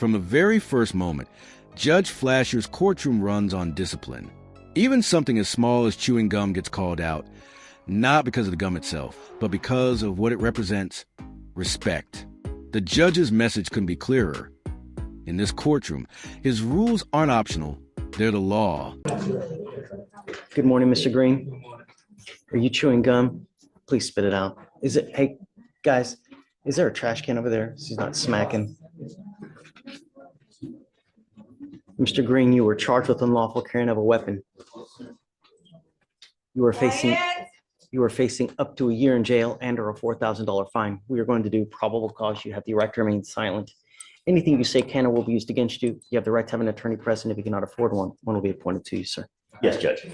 From the very first moment, Judge Flasher's courtroom runs on discipline. Even something as small as chewing gum gets called out, not because of the gum itself, but because of what it represents: respect. The judge's message couldn't be clearer. In this courtroom, his rules aren't optional, they're the law. Good morning, Mr. Green. Are you chewing gum? Please spit it out. Hey, guys, is there a trash can over there? She's not smacking. Mr. Green, you were charged with unlawful carrying of a weapon. You are facing up to a year in jail and/or a $4,000 fine. We are going to do probable cause. You have the right to remain silent. Anything you say can or will be used against you. You have the right to have an attorney present. If you cannot afford one, one will be appointed to you, sir. Yes, Judge.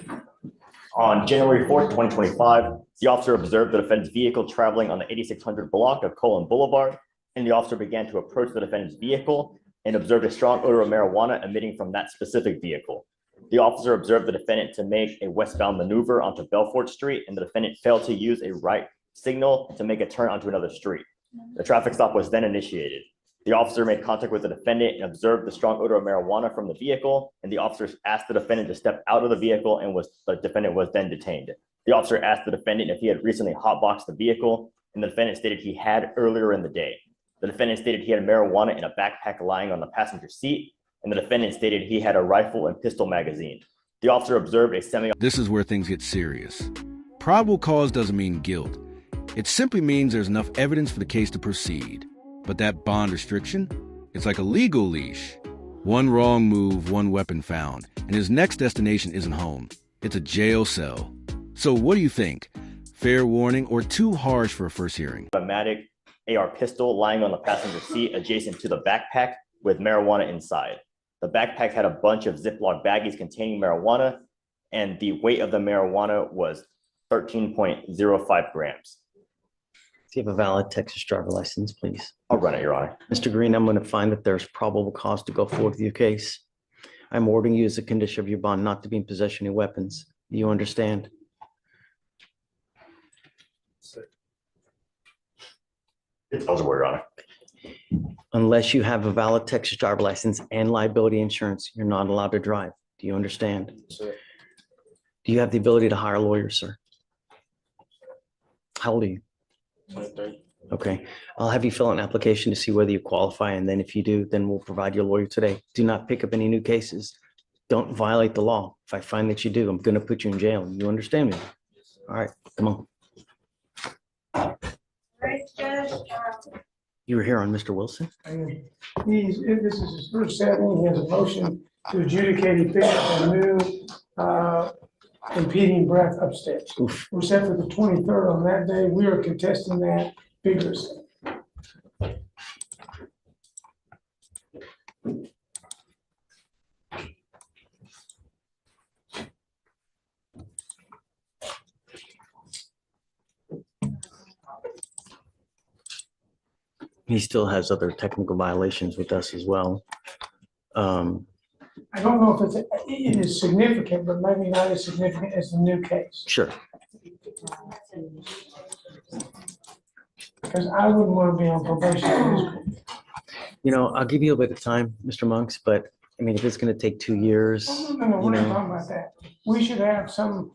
On January 4th, 2025, the officer observed the defendant's vehicle traveling on the 8600 block of Colon Boulevard, and the officer began to approach the defendant's vehicle and observed a strong odor of marijuana emitting from that specific vehicle. The officer observed the defendant to make a westbound maneuver onto Belfort Street, and the defendant failed to use a right signal to make a turn onto another street. The traffic stop was then initiated. The officer made contact with the defendant and observed the strong odor of marijuana from the vehicle, and the officer asked the defendant to step out of the vehicle, and the defendant was then detained. The officer asked the defendant if he had recently hotboxed the vehicle, and the defendant stated he had earlier in the day. The defendant stated he had marijuana in a backpack lying on the passenger seat, and the defendant stated he had a rifle and pistol magazine. The officer observed a semi- This is where things get serious. Probable cause doesn't mean guilt. It simply means there's enough evidence for the case to proceed. But that bond restriction, it's like a legal leash. One wrong move, one weapon found, and his next destination isn't home. It's a jail cell. So what do you think? Fair warning or too harsh for a first hearing? Automatic AR pistol lying on the passenger seat adjacent to the backpack with marijuana inside. The backpack had a bunch of Ziploc baggies containing marijuana, and the weight of the marijuana was 13.05 grams. Do you have a valid Texas driver license, please? I'll run it, Your Honor. Mr. Green, I'm going to find that there's probable cause to go forward with your case. I'm ordering you as a condition of your bond not to be in possession of weapons. Do you understand? It's eligible, Your Honor. Unless you have a valid Texas driver license and liability insurance, you're not allowed to drive. Do you understand? Sir. Do you have the ability to hire a lawyer, sir? How old are you? 23. Okay, I'll have you fill out an application to see whether you qualify, and then if you do, then we'll provide your lawyer today. Do not pick up any new cases. Don't violate the law. If I find that you do, I'm gonna put you in jail. You understand me? All right, come on. Right, Judge. You were here on Mr. Wilson? This is his first setting. He has a motion to adjudicate. He picked up a new impeding breath upstairs. Oof. We're set for the 23rd on that day. We are contesting that vigorously. He still has other technical violations with us as well. I don't know if it is significant, but maybe not as significant as the new case. Sure. Because I wouldn't want to be on probation for this group. You know, I'll give you a bit of time, Mr. Monks, but I mean, if it's gonna take 2 years, No, we're not talking about that. We should have some,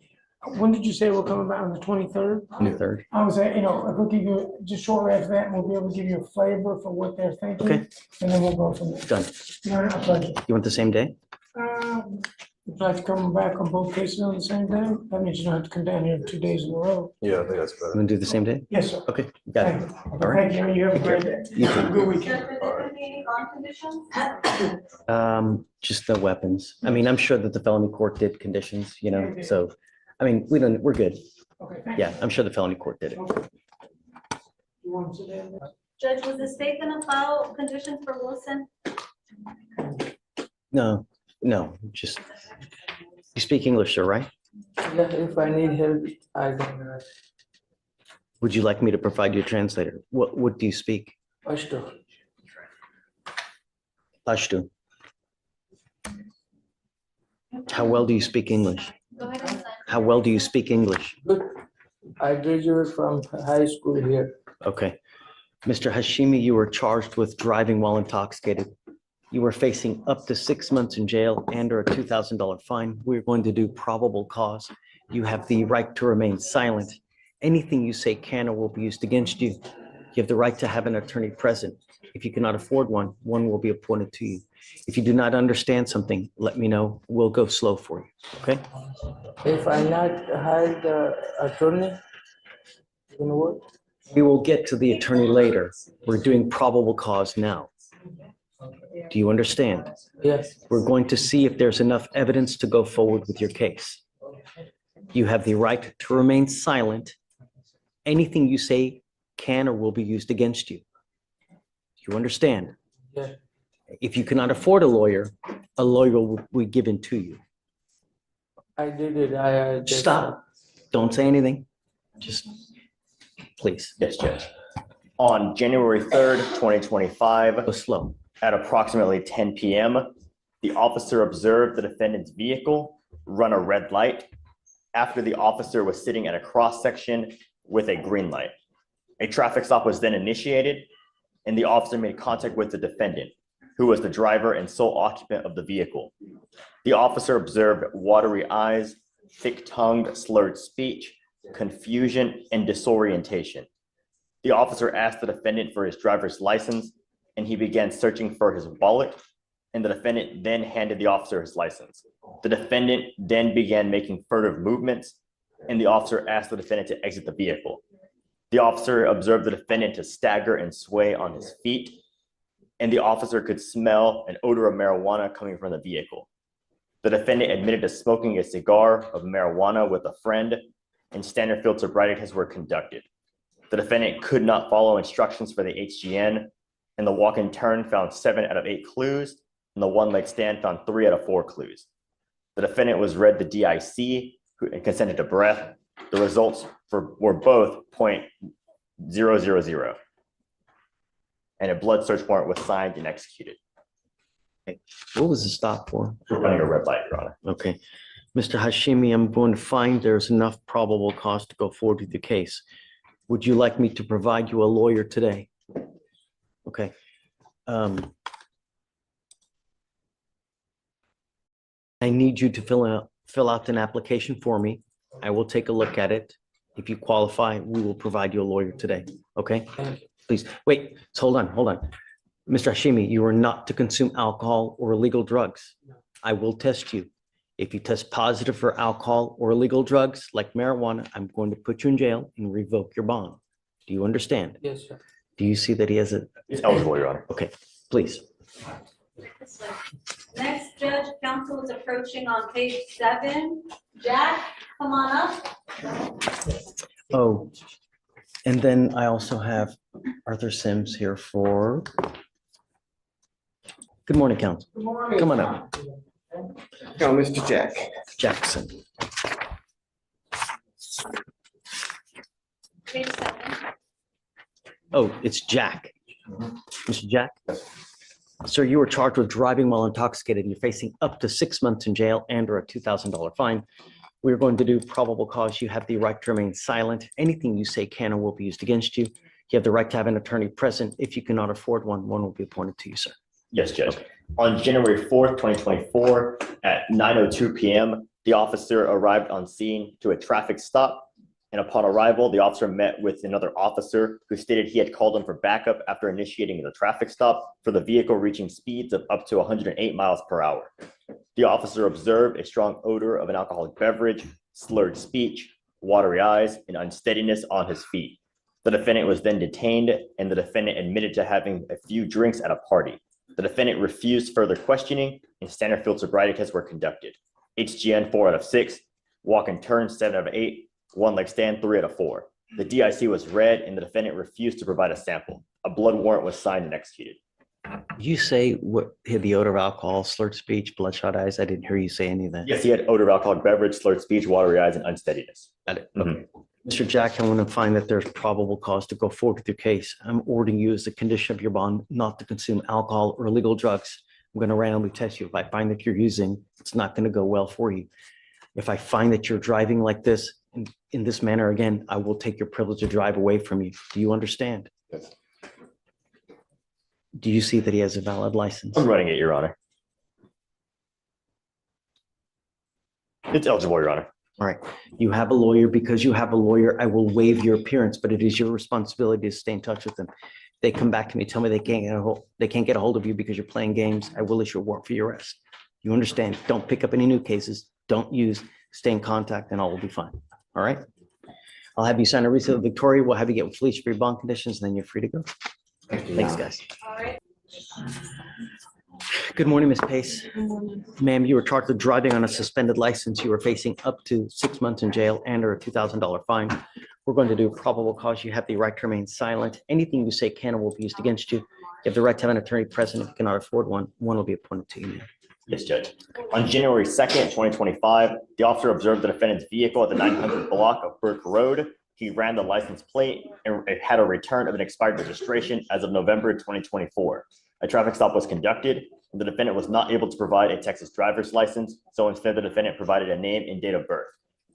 when did you say we're coming back on the 23rd? new third. I was saying, if we'll give you, just shortly after that, we'll be able to give you a flavor for what they're thinking. Okay. And then we'll go from there. Done. No, no, pleasure. You want the same day? Would you like to come back on both cases on the same day? That means you don't have to come down here 2 days in a row. Yeah, I think that's You better. wanna do the same day? Yes, sir. Okay, you got Thank it. you. All right. Thank you. You have a great day. You too. Have a good weekend. Judge, was there any bond conditions? Just the weapons. I mean, I'm sure that the felony court did conditions, so, I mean, we're good. Okay, thank you. Yeah, I'm sure the felony court did it. Okay. You want to sit down? Judge, was the state gonna file conditions for Wilson? No, just, you speak English, sir, right? Yeah, if I need help, I can Would you like me to provide you a translator? What do you speak? Pashto. Pashto. How well do you speak English? Go ahead and sign. How well do you speak English? Good. I graduated from high school here. Okay. Mr. Hashimi, you were charged with driving while intoxicated. You are facing up to 6 months in jail and or a $2,000 fine. We're going to do probable cause. You have the right to remain silent. Anything you say can or will be used against you. You have the right to have an attorney present. If you cannot afford one, one will be appointed to you. If you do not understand something, let me know. We'll go slow for you, okay? If I not hire the attorney, you know what? We will get to the attorney later. We're doing probable cause now. Do you understand? Yes, We're going to see if there's enough evidence to go forward with your case. You have the right to remain silent. Anything you say can or will be used against you. Do you understand? yes. If you cannot afford a lawyer will be given to you. I did it. I just. Stop. Don't say anything. Just, please, Yes, Judge. On January 3rd, 2025, go slow. at approximately 10 p.m., the officer observed the defendant's vehicle run a red light after the officer was sitting at a cross section with a green light. A traffic stop was then initiated, and the officer made contact with the defendant, who was the driver and sole occupant of the vehicle. The officer observed watery eyes, thick-tongued, slurred speech, confusion, and disorientation. The officer asked the defendant for his driver's license, and he began searching for his wallet, and the defendant then handed the officer his license. The defendant then began making furtive movements, and the officer asked the defendant to exit the vehicle. The officer observed the defendant to stagger and sway on his feet, and the officer could smell an odor of marijuana coming from the vehicle. The defendant admitted to smoking a cigar of marijuana with a friend, and standard field sobriety tests were conducted. The defendant could not follow instructions for the HGN, and the walk and turn found 7 out of 8 clues, and the one-leg stand found 3 out of 4 clues. The defendant was read the DIC and consented to breath. The results were both .000, and a blood search warrant was signed and executed. What was the stop for? For running a red light, Your Honor. Okay. Mr. Hashimi, I'm going to find there's enough probable cause to go forward with the case. Would you like me to provide you a lawyer today? Okay. I need you to fill out an application for me. I will take a look at it. If you qualify, we will provide you a lawyer today, okay? Thank you. Please, wait, hold on. Mr. Hashimi, you are not to consume alcohol or illegal drugs. I will test you. If you test positive for alcohol or illegal drugs like marijuana, I'm going to put you in jail and revoke your bond. Do you understand? Yes, sir. Do you see that he has a, He's eligible, Your Honor. okay, please. Next, Judge, counsel is approaching on page 7. Jack, come on up. Oh, and then I also have Arthur Sims here for, good morning, counsel. Good morning. Come on up. No, Mr. Jack. Jackson. Page 7. Oh, it's Jack. Mr. Jack? Sir, you were charged with driving while intoxicated. You're facing up to 6 months in jail and or a $2,000 fine. We're going to do probable cause. You have the right to remain silent. Anything you say can or will be used against you. You have the right to have an attorney present. If you cannot afford one, one will be appointed to you, sir. Yes, Judge. On January 4th, 2024, at 9:02 p.m., the officer arrived on scene to a traffic stop. And upon arrival, the officer met with another officer who stated he had called him for backup after initiating the traffic stop for the vehicle reaching speeds of up to 108 miles per hour. The officer observed a strong odor of an alcoholic beverage, slurred speech, watery eyes, and unsteadiness on his feet. The defendant was then detained, and the defendant admitted to having a few drinks at a party. The defendant refused further questioning, and standard field sobriety tests were conducted. HGN 4 out of 6, walk and turn 7 out of 8, one leg stand 3 out of 4. The DIC was read, and the defendant refused to provide a sample. A blood warrant was signed and executed. You say what, he had the odor of alcohol, slurred speech, bloodshot eyes. I didn't hear you say any of that. Yes, he had odor of alcoholic beverage, slurred speech, watery eyes, and unsteadiness. Got it. Mhm. Okay. Mr. Jack, I want to find that there's probable cause to go forward with your case. I'm ordering you as a condition of your bond not to consume alcohol or illegal drugs. I'm going to randomly test you. If I find that you're using, it's not going to go well for you. If I find that you're driving like this, in this manner again, I will take your privilege to drive away from you. Do you understand? Yes. Do you see that he has a valid license? I'm running it, Your Honor. It's eligible, Your Honor. All right. You have a lawyer. Because you have a lawyer, I will waive your appearance, but it is your responsibility to stay in touch with them. They come back to me, tell me they can't get a hold of you because you're playing games. I will issue a warrant for your arrest. You understand? Don't pick up any new cases. Don't use, stay in contact and all will be fine. All right? I'll have you sign a receipt with Victoria. We'll have you get with Felicia for your bond conditions and then you're free to go. Thanks, guys. All right. Good morning, Ms. Pace. Ma'am, you were charged with driving on a suspended license. You are facing up to 6 months in jail and or a $2,000 fine. We're going to do probable cause. You have the right to remain silent. Anything you say can or will be used against you. You have the right to have an attorney present. If you cannot afford one, one will be appointed to you, ma'am. Yes, Judge. On January 2nd, 2025, the officer observed the defendant's vehicle at the 900 block of Burke Road. He ran the license plate and it had a return of an expired registration as of November 2024. A traffic stop was conducted. The defendant was not able to provide a Texas driver's license, so instead the defendant provided a name and date of birth.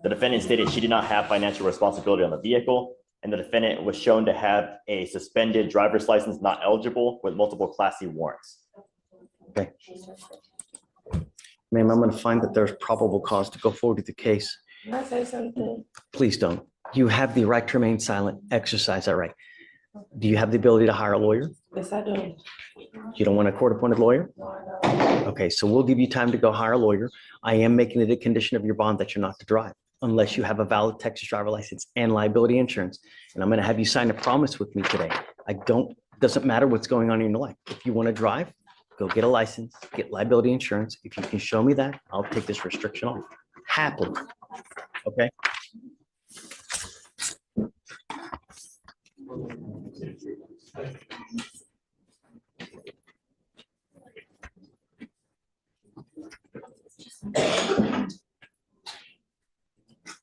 The defendant stated she did not have financial responsibility on the vehicle, and the defendant was shown to have a suspended driver's license not eligible with multiple Class C warrants. Okay. Ma'am, I'm going to find that there's probable cause to go forward with the case. Can I say something? Please don't. You have the right to remain silent. Exercise that right. Do you have the ability to hire a lawyer? Yes, I do. You don't want a court-appointed lawyer? Okay, so we'll give you time to go hire a lawyer. I am making it a condition of your bond that you're not to drive unless you have a valid Texas driver license and liability insurance. And I'm going to have you sign a promise with me today. Doesn't matter what's going on in your life. If you want to drive, go get a license, get liability insurance. If you can show me that, I'll take this restriction off. Happily. Okay?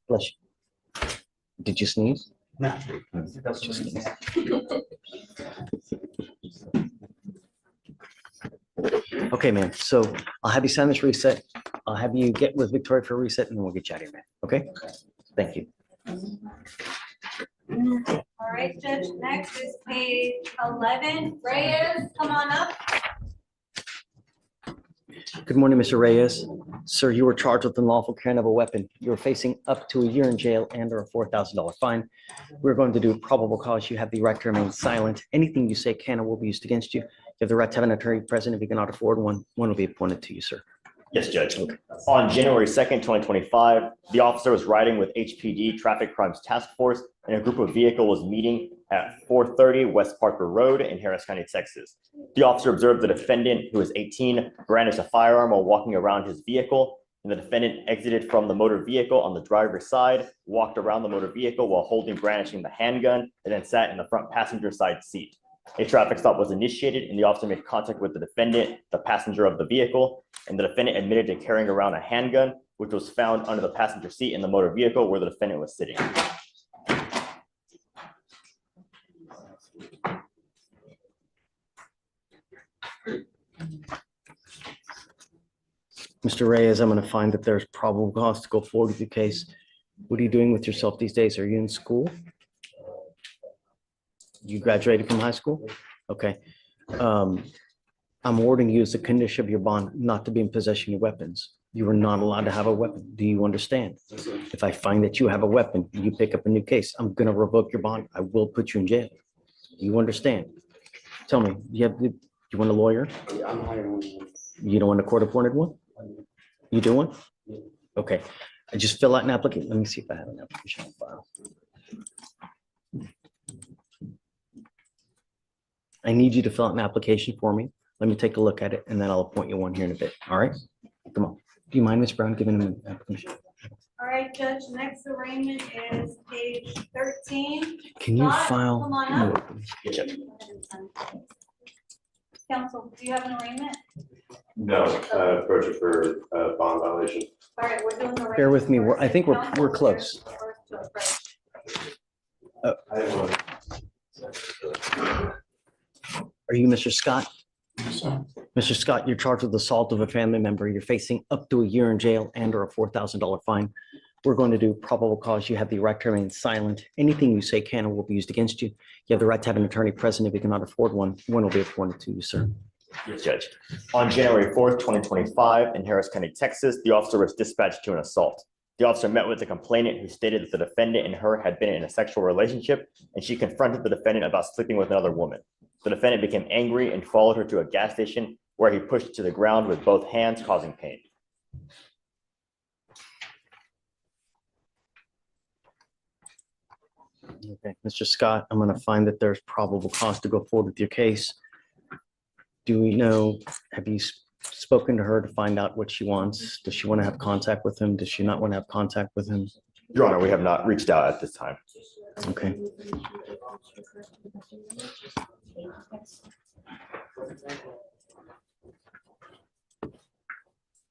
Bless you. Did you sneeze? No. Just sneeze. Okay, man. So I'll have you sign this reset. I'll have you get with Victoria for a reset and then we'll get you out of here, man. Okay? Thank you. All right, Judge, next is page 11. Reyes, come on up. Good morning, Mr. Reyes. Sir, you were charged with unlawful carrying of a weapon. You're facing up to a year in jail and or a $4,000 fine. We're going to do probable cause. You have the right to remain silent. Anything you say can or will be used against you. You have the right to have an attorney present. If you cannot afford one, one will be appointed to you, sir. Yes, Judge. On January 2nd, 2025, the officer was riding with HPD Traffic Crimes Task Force and a group of vehicles was meeting at 430 West Parker Road in Harris County, Texas. The officer observed the defendant, who is 18, brandish a firearm while walking around his vehicle, and the defendant exited from the motor vehicle on the driver's side, walked around the motor vehicle while brandishing the handgun, and then sat in the front passenger side seat. A traffic stop was initiated and the officer made contact with the defendant, the passenger of the vehicle, and the defendant admitted to carrying around a handgun, which was found under the passenger seat in the motor vehicle where the defendant was sitting. Mr. Reyes, I'm going to find that there's probable cause to go forward with the case. What are you doing with yourself these days? Are you in school? You graduated from high school? Okay. I'm ordering you as a condition of your bond not to be in possession of weapons. You are not allowed to have a weapon. Do you understand? If I find that you have a weapon, you pick up a new case, I'm going to revoke your bond. I will put you in jail. Do you understand? Tell me, you want a lawyer? Yeah, I'm hiring one. You don't want a court-appointed one? You do one? Okay. I just fill out an application. Let me see if I have an application on file. I need you to fill out an application for me. Let me take a look at it and then I'll appoint you one here in a bit. All right? Come on. Do you mind, Ms. Brown, giving him an application? All right, Judge, next arraignment is page 13. Can you Scott, file? come on up. No. Counsel, do you have an arraignment? No, approach it for bond violation. All right, we're doing the. Bear with me. arraignment I think we're first. close. First to approach. I have one. Are you Mr. Scott? Mr. Scott, you're charged with assault of a family member. You're facing up to a year in jail and or a $4,000 fine. We're going to do probable cause. You have the right to remain silent. Anything you say can and will be used against you. You have the right to have an attorney present if you cannot afford one. One will be appointed to you, sir. Yes, Judge. On January 4th, 2025, in Harris County, Texas, the officer was dispatched to an assault. The officer met with the complainant who stated that the defendant and her had been in a sexual relationship, and she confronted the defendant about sleeping with another woman. The defendant became angry and followed her to a gas station where he pushed her to the ground with both hands, causing pain. Okay, Mr. Scott, I'm going to find that there's probable cause to go forward with your case. Do we know, have you spoken to her to find out what she wants? Does she want to have contact with him? Does she not want to have contact with him? Your Honor, we have not reached out at this time. Okay.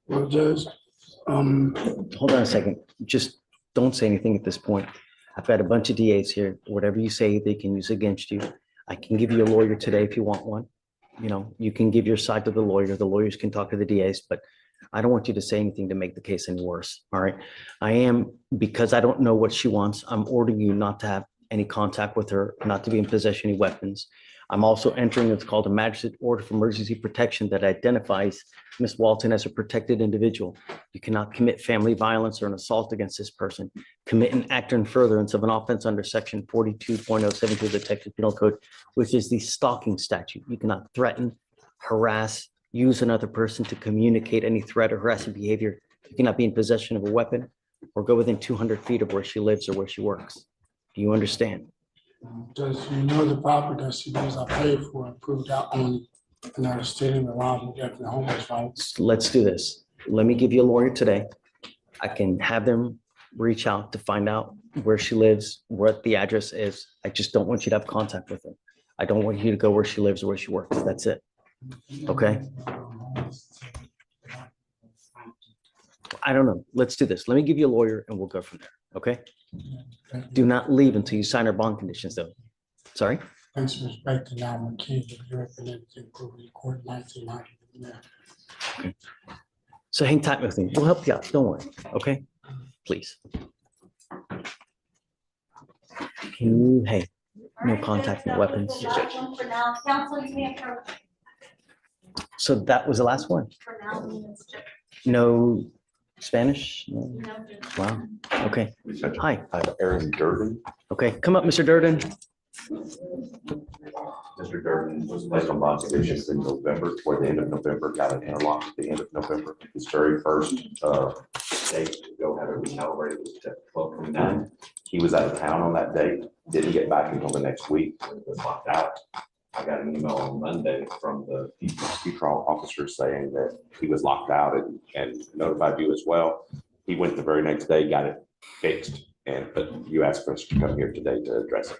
Well, Judge, Hold on a second. Just don't say anything at this point. I've got a bunch of DAs here. Whatever you say, they can use against you. I can give you a lawyer today if you want one. You know, you can give your side to the lawyer. The lawyers can talk to the DAs, but I don't want you to say anything to make the case any worse. All right. Because I don't know what she wants, I'm ordering you not to have any contact with her, not to be in possession of any weapons. I'm also entering what's called a magistrate order for emergency protection that identifies Ms. Walton as a protected individual. You cannot commit family violence or an assault against this person, commit an act in furtherance of an offense under section 42.072 of the Texas Penal Code, which is the stalking statute. You cannot threaten, harass, use another person to communicate any threat or harassing behavior. You cannot be in possession of a weapon or go within 200 feet of where she lives or where she works. Do you understand? Judge, you know the property that she knows I paid for and proved out on another statement allowed me to get the homeless rights. Let's do this. Let me give you a lawyer today. I can have them reach out to find out where she lives, what the address is. I just don't want you to have contact with her. I don't want you to go where she lives or where she works. That's it. Okay? I don't know. Let's do this. Let me give you a lawyer and we'll go from there. Okay? Do not leave until you sign our bond conditions, though. Sorry? Thanks for respecting now my kid, you represented in court 1990. So hang tight with me. We'll help you out. Don't worry. Okay? Please. Can you, hey, no contact, no weapons. For now, counsel, you may approach. So that was the last one. For now, it's just, No Spanish? No. you know, just- Wow. Okay. Hi. Aaron Durden. Okay. Come up, Mr. Durden. Mr. Durden was placed on bond conditions in November, toward the end of November, got an interlock at the end of November. His very first date to go have it recalibrated was at 12/29. He was out of town on that date, didn't get back until the next week, was locked out. I got an email on Monday from the patrol officer saying that he was locked out and notified you as well. He went the very next day, got it fixed, but you asked us to come here today to address it.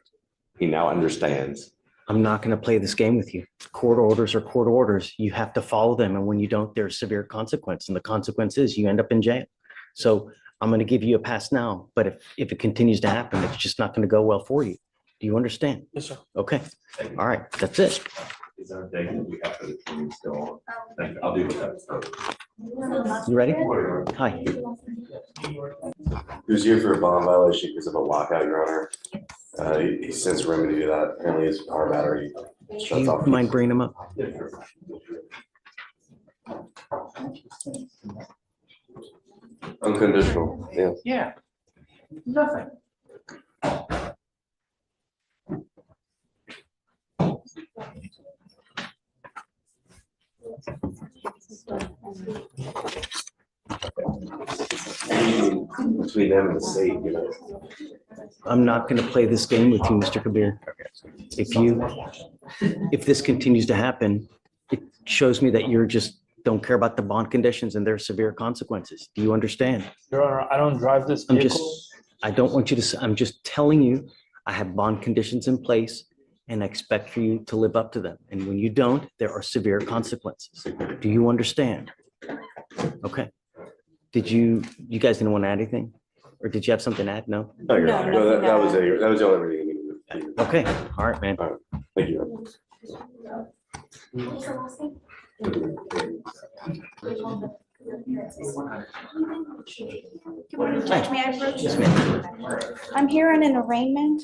He now understands. I'm not going to play this game with you. Court orders are court orders. You have to follow them. And when you don't, there's severe consequence. And the consequence is you end up in jail. So I'm going to give you a pass now. But if it continues to happen, it's just not going to go well for you. Do you understand? Yes, sir. Okay. All right. That's it. Is there a date that we have for the training still on? Thank you. I'll do that. You ready? Hi. He was here for a bond violation because of a lockout, Your Honor. He since remedied that. Apparently his car battery Do shuts you off. mind bringing them up? Unconditional, yeah. Yeah. Nothing. Between them and the state, you know. I'm not going to play this game with you, Mr. Kabir. If this continues to happen, it shows me that you're just don't care about the bond conditions and their severe consequences. Do you understand? Your Honor, I don't drive this I'm vehicle. just, I don't want you to, I'm just telling you, I have bond conditions in place and I expect for you to live up to them. And when you don't, there are severe consequences. Do you understand? Okay. You guys didn't want to add anything? Or did you have something to add? No? No, Your Honor. No, that was the only reason we needed. Okay. All right, man. Thank you. Good morning, Judge. May I approach? Yes, ma'am. I'm here on an arraignment.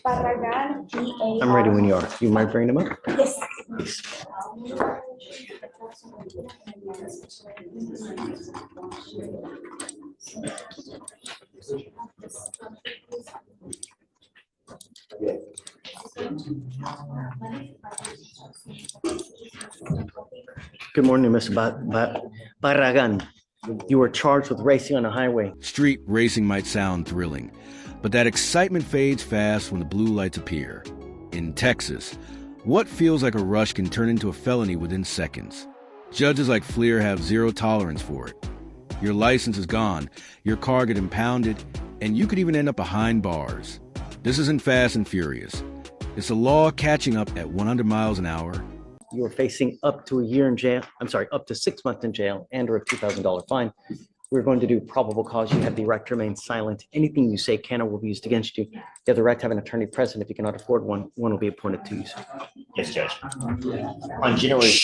Barragan, B-A-R. I'm ready when you are. You mind bringing them up? Yes. Good morning, Mr. Barragan. You were charged with racing on a highway. Street racing might sound thrilling, but that excitement fades fast when the blue lights appear. In Texas, what feels like a rush can turn into a felony within seconds. Judges like Fleer have zero tolerance for it. Your license is gone, your car get impounded, and you could even end up behind bars. This isn't Fast and Furious. It's the law catching up at 100 miles an hour. You were facing up to a year in jail. I'm sorry, up to 6 months in jail and or a $2,000 fine. We're going to do probable cause. You have the right to remain silent. Anything you say can or will be used against you. You have the right to have an attorney present. If you cannot afford one, one will be appointed to you. Yes, Judge. On January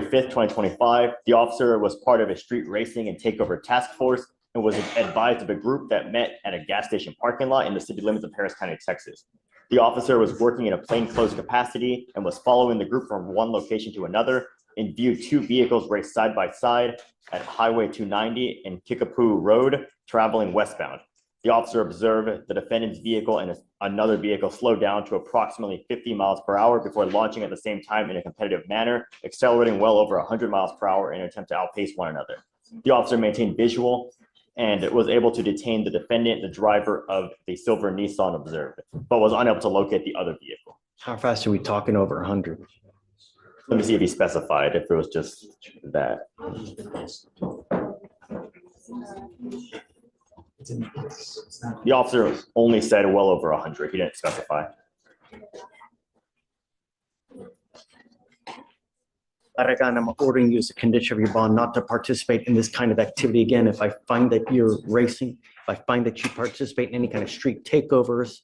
5th, 2025, the officer was part of a street racing and takeover task force and was advised of a group that met at a gas station parking lot in the city limits of Harris County, Texas. The officer was working in a plainclothes capacity and was following the group from one location to another and viewed two vehicles race side by side at Highway 290 and Kickapoo Road, traveling westbound. The officer observed the defendant's vehicle and another vehicle slow down to approximately 50 miles per hour before launching at the same time in a competitive manner, accelerating well over 100 miles per hour in an attempt to outpace one another. The officer maintained visual and was able to detain the defendant, the driver of the silver Nissan observed, but was unable to locate the other vehicle. How fast are we talking over 100? Let me see if he specified, if it was just that. The officer only said well over 100. He didn't specify. Barragan, I'm ordering you as a condition of your bond not to participate in this kind of activity again. If I find that you're racing, if I find that you participate in any kind of street takeovers,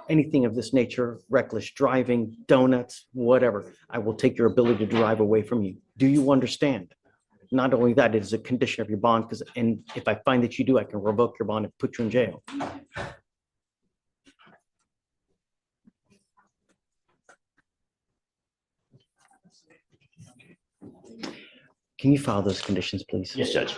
anything of this nature, reckless driving, donuts, whatever, I will take your ability to drive away from you. Do you understand? Not only that, it is a condition of your bond, and if I find that you do, I can revoke your bond and put you in jail. Can you file those conditions, please? Yes, Judge.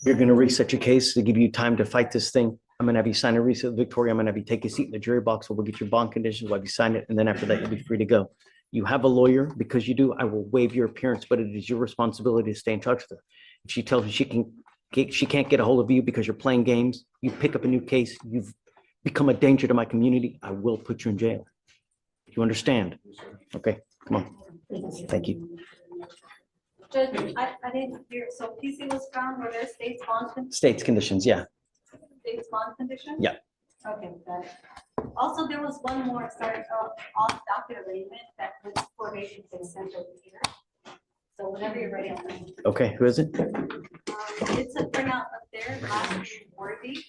You're going to reset your case to give you time to fight this thing. I'm going to have you sign a reset, Victoria. I'm going to have you take a seat in the jury box. We'll get your bond conditions. We'll have you sign it. And then after that, you'll be free to go. You have a lawyer. Because you do, I will waive your appearance, but it is your responsibility to stay in touch with her. If she tells you she can't get a hold of you because you're playing games, you pick up a new case, you've become a danger to my community, I will put you in jail. You understand? Okay, come on. Thank you. Judge, I didn't hear, so PC was found where there's state's bond, States conditions, yeah. state's bond condition? Yeah. Okay, got it. Also, there was one more, sorry, off docket arraignment that was probation was sent over here. So whenever you're ready, I'll. Okay, who is it? It's a printout up there, last name Worthy.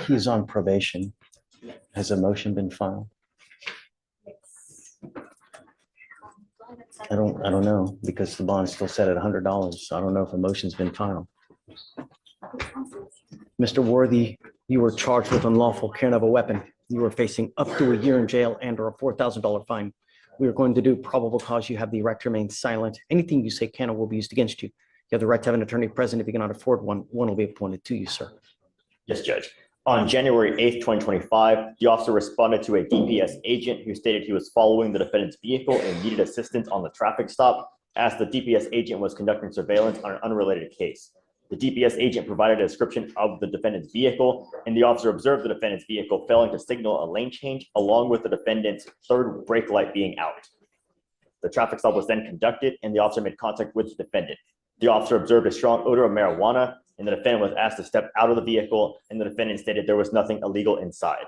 He's on probation. Has a motion been filed? I don't know, because the bond's still set at $100. So I don't know if a motion's been filed. Mr. Worthy, you were charged with unlawful carrying of a weapon. You were facing up to a year in jail and or a $4,000 fine. We are going to do probable cause. You have the right to remain silent. Anything you say can or will be used against you. You have the right to have an attorney present. If you cannot afford one, one will be appointed to you, sir. Yes, Judge. On January 8th, 2025, the officer responded to a DPS agent who stated he was following the defendant's vehicle and needed assistance on the traffic stop, as the DPS agent was conducting surveillance on an unrelated case. The DPS agent provided a description of the defendant's vehicle, and the officer observed the defendant's vehicle failing to signal a lane change, along with the defendant's third brake light being out. The traffic stop was then conducted, and the officer made contact with the defendant. The officer observed a strong odor of marijuana, and the defendant was asked to step out of the vehicle, and the defendant stated there was nothing illegal inside.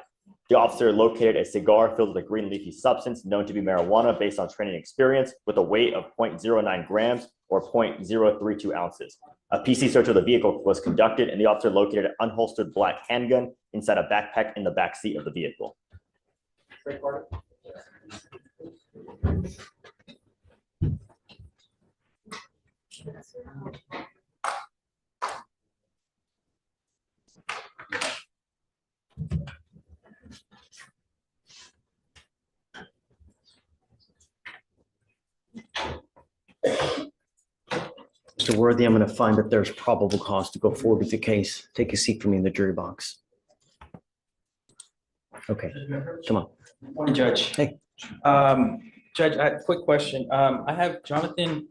The officer located a cigar filled with a green leafy substance known to be marijuana based on training experience with a weight of 0.09 grams or 0.032 ounces. A PC search of the vehicle was conducted, and the officer located an unholstered black handgun inside a backpack in the back seat of the vehicle. Mr. Worthy, I'm going to find that there's probable cause to go forward with the case. Take a seat for me in the jury box. Okay, come on. Morning, Judge. Hey. Judge, I have a quick question. I have Jonathan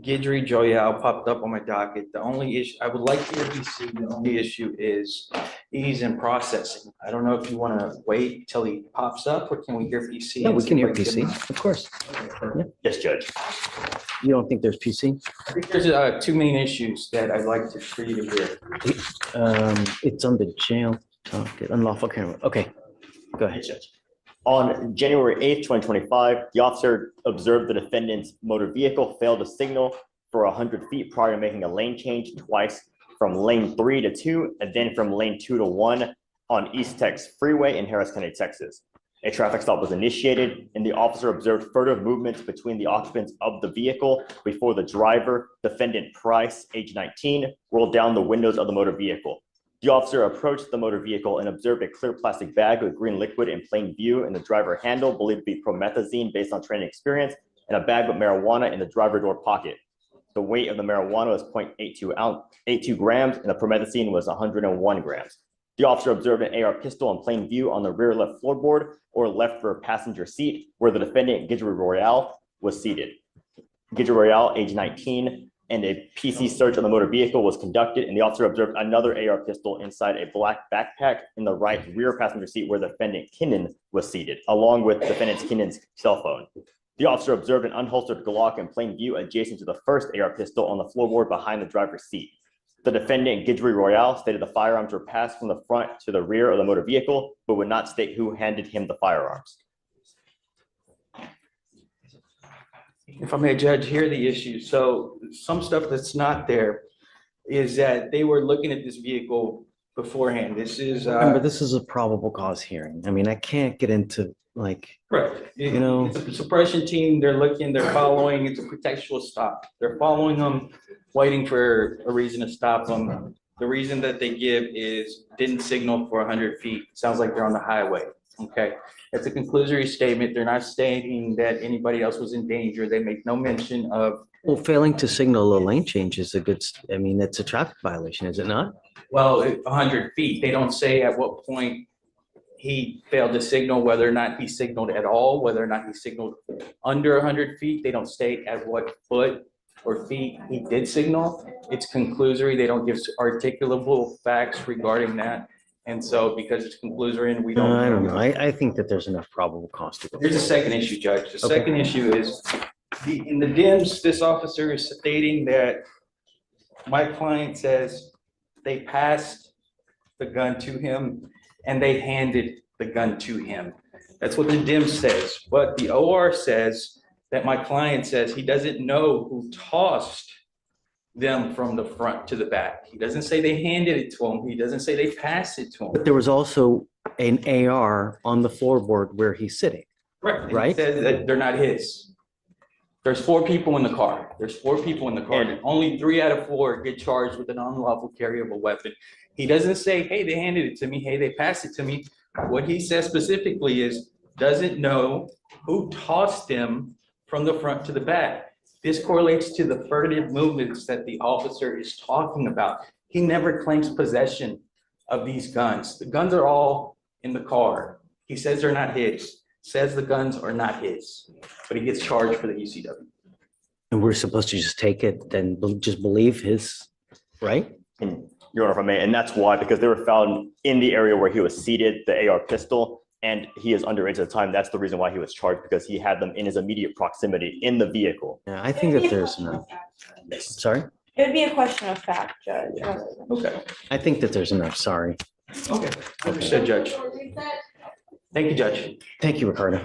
Guidry Joyal popped up on my docket. The only issue, I would like to hear PC, the only issue is he's in processing. I don't know if you want to wait till he pops up, or can we hear PC? Yeah, we can hear and see if I PC, of course. Yes, Judge. You don't think there's PC? I think there's two main issues that I'd like for you to hear. It's on the jail docket, unlawful camera. Okay, go ahead. Yes, Judge. On January 8th, 2025, the officer observed the defendant's motor vehicle fail to signal for 100 feet prior to making a lane change twice from lane 3 to 2 and then from lane 2 to 1 on East Tex Freeway in Harris County, Texas. A traffic stop was initiated, and the officer observed further movements between the occupants of the vehicle before the driver, defendant Price, age 19, rolled down the windows of the motor vehicle. The officer approached the motor vehicle and observed a clear plastic bag with green liquid in plain view in the driver handle, believed to be promethazine based on training experience, and a bag with marijuana in the driver door pocket. The weight of the marijuana was 0.82 grams, and the promethazine was 101 grams. The officer observed an AR pistol in plain view on the rear left floorboard or left rear passenger seat where the defendant, Guidry Royale, was seated. Guidry Royale, age 19, and a PC search on the motor vehicle was conducted, and the officer observed another AR pistol inside a black backpack in the right rear passenger seat where defendant Kinnan was seated, along with defendant Kinnan's cell phone. The officer observed an unholstered Glock in plain view adjacent to the first AR pistol on the floorboard behind the driver's seat. The defendant, Guidry Royale, stated the firearms were passed from the front to the rear of the motor vehicle, but would not state who handed him the firearms. If I may, Judge, hear the issue. So some stuff that's not there is that they were looking at this vehicle beforehand. This is Remember, this is a probable cause hearing. I mean, I can't get into correct. You know, It's a suppression team. They're looking, they're following. It's a contextual stop. They're following them, waiting for a reason to stop them. The reason that they give is didn't signal for 100 feet. Sounds like they're on the highway. Okay. It's a conclusory statement. They're not stating that anybody else was in danger. They make no mention of. well, failing to signal a lane change is a good, I mean, it's a traffic violation, is it not? Well, 100 feet. They don't say at what point he failed to signal, whether or not he signaled at all, whether or not he signaled under 100 feet. They don't state at what foot or feet he did signal. It's conclusory. They don't give articulable facts regarding that. And so because it's conclusory and we don't. I don't know. I think that there's enough probable cause to go. Here's the second issue, Judge. The Okay. second issue is in the DIMS, this officer is stating that my client says they passed the gun to him and they handed the gun to him. That's what the DIMS says. But the OR says that my client says he doesn't know who tossed them from the front to the back. He doesn't say they handed it to him. He doesn't say they passed it to him. But there was also an AR on the floorboard where he's sitting. Correct. And he Right. says that they're not his. There's 4 people in the car. There's 4 people in the car. And only 3 out of 4 get charged with an unlawful carry of a weapon. He doesn't say, hey, they handed it to me. Hey, they passed it to me. What he says specifically is doesn't know who tossed them from the front to the back. This correlates to the furtive movements that the officer is talking about. He never claims possession of these guns. The guns are all in the car. He says they're not his, says the guns are not his, but he gets charged for the UCW. And we're supposed to just take it and just believe his, right? And Your Honor, if I may, and that's why, because they were found in the area where he was seated, the AR pistol, and he is underage at the time. That's the reason why he was charged, because he had them in his immediate proximity in the vehicle. Yeah, I think that there's enough. Sorry? It would be a question of fact, Judge. Okay, I think that there's enough. Sorry. okay. Understood, Judge. Thank you, Judge. Thank you, Ricardo.